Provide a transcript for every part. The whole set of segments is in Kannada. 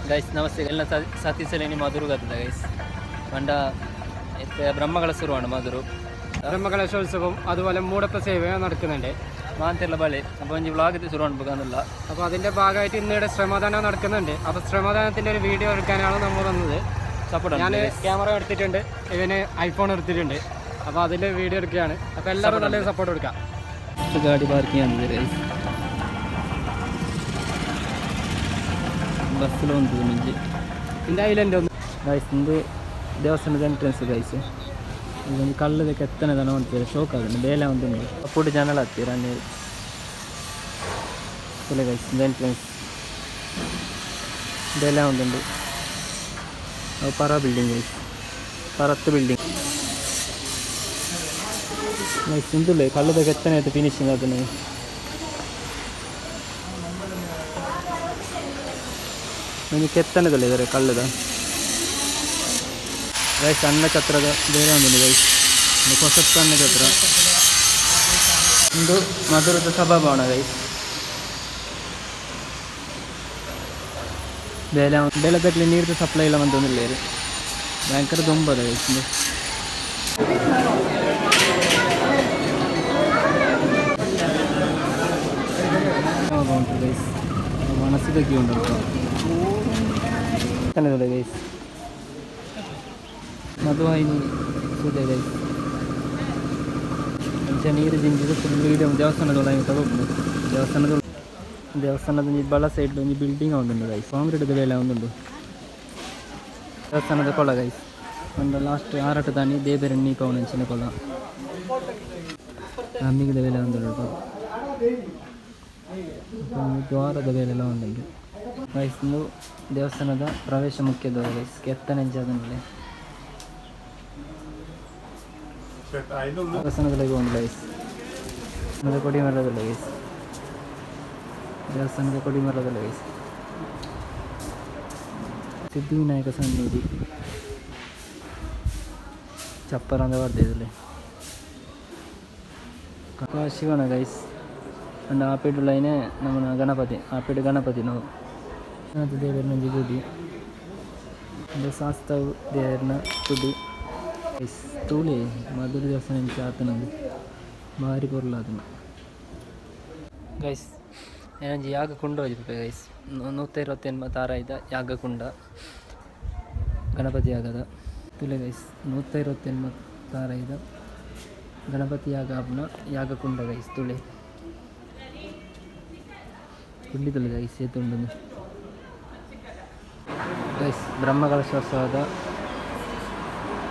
ಗೈಸ್ ನಮಸ್ತೆ ಎಲ್ಲ ಸಾಥಿ ಸಲೇನಿ ಮಧುರು ಗತ್ತದ ಗೈಸ್ പണ്ട ബ്രഹ്മകലശുരമാണ് മധുരു ബ്രഹ്മകലശോത്സവം അതുപോലെ മൂടപ്പ സേവ നടക്കുന്നുണ്ട് മാനത്തിലുള്ള ബളി അപ്പോൾ ഈ വ്ളോഗ് ശുരുവാണ് പോകാനുള്ള അപ്പോൾ അതിൻ്റെ ഭാഗമായിട്ട് ഇന്നിവിടെ ശ്രമദാനം നടക്കുന്നുണ്ട്. അപ്പോൾ ശ്രമദാനത്തിൻ്റെ ഒരു വീഡിയോ എടുക്കാനാണ് നമ്മൾ വന്നത്. സപ്പോർട്ട് ഞാൻ ക്യാമറ എടുത്തിട്ടുണ്ട്, ഇവന് ഐഫോൺ എടുത്തിട്ടുണ്ട്. അപ്പോൾ അതിൻ്റെ വീഡിയോ എടുക്കുകയാണ്. അപ്പോൾ എല്ലാവരും നല്ല സപ്പോർട്ട് കൊടുക്കാം. ഗാഡി പാർക്ക് ചെയ്യാൻ ഗൈസ് ಬಸ್ಸಲ್ಲಿ ಮುಂಚೆ ಇಂದ ಐಲ್ಯಾಂಡ್ ಒಂದು ಗೈಸ್ ಇಂದು ದೇವಸ್ಥಾನದ ಎಂಟ್ರೆನ್ಸ್ ಗೈಸ್ ಇದೊಂದು ಕಲ್ಲದ ಕೆತ್ತನೆ ದನ ಅಂತೀರಿ ಶೋಕ್ ಆಗುತ್ತೆ ಬೇಲೆ ಒಂದು ಅಪ್ಪುಡು ಜನಗಳು ಹತ್ತಿರ ನೀರು ಇಲ್ಲ ಗೈಸ್ ಇಂದ ಎಂಟ್ರೆನ್ಸ್ ಬೇಲೆ ಒಂದುಂಡು ಪರ ಬಿಲ್ಡಿಂಗ್ ಗೈಸ್ ಪರತ್ತು ಬಿಲ್ಡಿಂಗ್ ಗೈಸ್ ಇಂದುಲ್ಲ ಕಲ್ಲದ ಕೆತ್ತನೆ ಆಯಿತು ಫಿನಿಶಿಂಗ್ ಅದನ್ನು ನನಗೆ ಕೆತ್ತನೆದಲ್ಲಿ ಇದ್ದಾರೆ ಕಲ್ಲದ ಗೈಸ್ ಅನ್ನ ಛತ್ರದ ಬೇರೆ ಒಂದುಂಟು ಗೈಸ್ ಹೊಸ ಅನ್ನ ಛತ್ರ ಒಂದು ಮಧುರದ ಸಭಾಭವನ ಗೈಸ್ ಬೆಳದಲ್ಲಿ ನೀರಿನ ಸಪ್ಲೈ ಇಲ್ಲ ಬಂದೊಂದಿಲ್ಲ ಇರು ಭಯಂಕರ ದುಂಬದ ಗೈಸ್ ಉಂಟು ಗೈಸ್ ಮನಸ್ಸಿಗೆ ಉಂಟು ಗೈಸ್ ಮಧುವಾಹಿನಿ ಸೂದೆ ಗೈಸ್ ಮುಂಚೆ ನೀರು ಜಿಂಜಿದು ಫುಲ್ ವೀಡಿಯೋ ದೇವಸ್ಥಾನದೊಳಗೆ ತಗೋಬೋದು ದೇವಸ್ಥಾನದ ಬಲ ಸೈಡ್ ಒಂದು ಬಿಲ್ಡಿಂಗ್ ಒಂದುಂಟು ಗೈಸ್ ಕಾಂಕ್ರೀಟ್ ಬೇಲೆ ಒಂದುಂಟು ದೇವಸ್ಥಾನದ ಕೊಳ ಗೈಸ್ ಒಂದು ಲಾಸ್ಟ್ ಆರಾಟ ತಾನಿ ದೇಬೇರೆ ನೀ ಪವನಂಚಿನ ಕೊಳ ಅಮ್ಮಿಗದ ಬೇಲೆ ಒಂದುಂಟು ದ್ವಾರದ ಬೇಲೆಲ್ಲ ಒಂದುಂಟು ಗೈಸ್ ಇಂದು ದೇವಸ್ಥಾನದ ಪ್ರವೇಶ ಮುಖ್ಯ ದ್ವಾರ ಗೈಸ್ ಕೆತ್ತನೆ ಜಾಗದಲ್ಲಿ ದೇವಸ್ಥಾನದೊಳಗೆ ಒಂದು ಗೈಸ್ ಕೊಡಿ ಮರದಲ್ಲ ಗೈಸ್ ದೇವಸ್ಥಾನದ ಕೊಡಿ ಮರದಲ್ಲ ಗೈಸ್ ಸಿದ್ಧಿವಿನಾಯಕ ಸನ್ನಿಧಿ ಚಪ್ಪರ ಅಂತ ಬರ್ತಿದ್ದಲ್ಲಿ ಶಿವನ ಗೈಸ್ ಅಂಡ್ ಆಪೇಟುಲೈನೇ ನಮ್ಮ ಗಣಪತಿ ಆಪೇಟು ಗಣಪತಿ ನಾವು ದೇವರನ ಗುಡಿ ಶಾಸ್ತ್ರವು ದೇವರನ ಗುಡಿ ತೂಳಿ ಮಧುರ ದೇವಸ್ಥಾನ ಆತನದು ಭಾರಿ ಪೊರ್ಲು ಅದನ್ನು ಗೈಸ್ ಏನಂಜಿ ಯಾಗ ಕುಂಡ ಹೋಗಿರ್ಬೇಕು ಗೈಸ್ 128 ಐದ ಯಾಗ ಕುಂಡ ಗಣಪತಿ ಯಾಗದ ತುಲೆ ಗೈಸ್ 128 ಐದ ಗಣಪತಿ ಯಾಗ ಆಪ್ನ ಯಾಗ ಕುಂಡ ಗೈಸ್ ತುಳೆ ತುಳ್ಳಿ ತುಳಿ ಗೈಸ್ ಏತುಂಡು ಗೈಸ್ ಬ್ರಹ್ಮಕಲಶೋತ್ಸವದ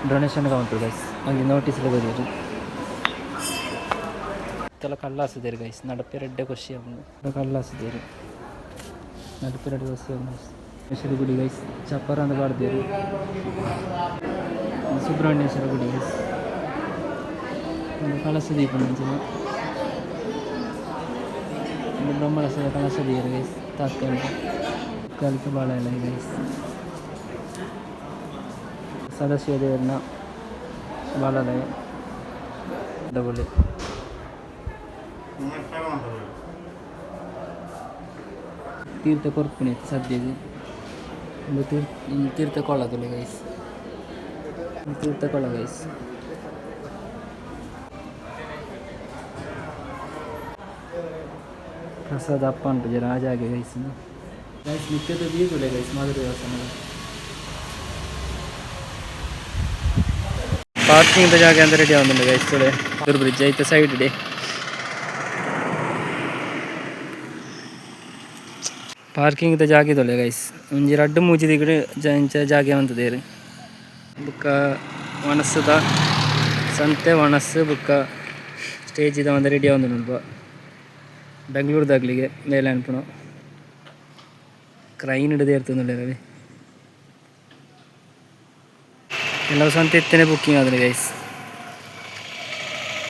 ಡೊನೇಷನ್ಗೆ ಉಂಟು ಗೈಸ್ ಅಲ್ಲಿ ನೋಟಿಸ್ಗೆ ಬರೀರಿ ಇತ್ತೆಲ್ಲ ಕಲ್ಲಾಸಿದ್ದೀರಿ ಗೈಸ್ ನಡಪೆರಡ್ಡೆ ಖುಷಿ ಅವನು ಕಲ್ಲಾಸಿದ್ದೀರಿ ನಡಪೆರಡ್ಡೆ ಖುಷಿ ಅವನು ಶ್ರೀ ಗುಡಿ ಗೈಸ್ ಚಪ್ಪರ ಅಂತ ಬಾರ್ದೇರಿ ಸುಬ್ರಹ್ಮಣ್ಯೇಶ್ವರ ಗುಡಿ ಗೈಸ್ ಒಂದು ಕಳಸ ದೀಪ ನಂಚಿನ ಒಂದು ಬ್ರಹ್ಮಕಲಶದ ಕಳಸ ದೀರ ಗೈಸ್ ತಾತ್ಕಾಲಿಕ ಕಾಲಿಕ ಬಾಳ ಎಲ್ಲ ಗೈಸ್ ಸದಸ್ಯ ದೇವರನ್ನ ಬಾಲಾಲಯ ಡಬಲಿ ತೀರ್ಥ ಕೊರ್ಪುಣಿ ಸದ್ಯಗೆ ಒಂದು ತೀರ್ಥ ಕೊಳ್ಳೋದಿಲ್ಲ ಗೈಸ್ ತೀರ್ಥ ಕೊಳ್ಳ ಗೈಸ್ ಪ್ರಸಾದ ಅಪ್ಪ ಉಂಟು ಜರ ರಾಜಾಗೆ ಗೈಸ್ ಗೈಸ್ ನಿತ್ಯದ ಬೀಗುಳೆ ಗೈಸ್ ಮಧುರ ದೇವಸ್ಥಾನದ ಪಾರ್ಕಿಂಗ್ ಜಾಗ ಅಂತ ರೆಡಿ ಆಗುന്നുണ്ട് ಗೈಸ್ ತುಳೆ ಬ್ರಿಡ್ಜ್ ಐತೆ ಸೈಡ್ ಇದೆ ಪಾರ್ಕಿಂಗ್ ಜಾಗ ಇದೊಳ್ಳೆ ಗೈಸ್ ಒಂಜಿ 2-3 ದಿಗಡು ಜಾಗ ಅಂತದೇರು ಬುಕ್ಕ ವನಸ್ಸದ ಸಂತೆ ವನಸ್ಸು ಬುಕ್ಕ ಸ್ಟೇಜ್ ಇದ ಒಂದು ರೆಡಿ ಆಗುന്നുണ്ട് ಬೆಂಗಳೂರದಾಗ್ಲಿಗೆ ಮೇಲೆ ಅನ್ಪುಣ ಕ್ರೈನ್ ಹಿಡಿದೇ ಇರ್ತದೆ ರವಿ ಕೆಲವು ಸಂತೆ ಎತ್ತನೇ ಬುಕ್ಕಿಂಗ್ ಆದ್ರೆ ಗೈಸ್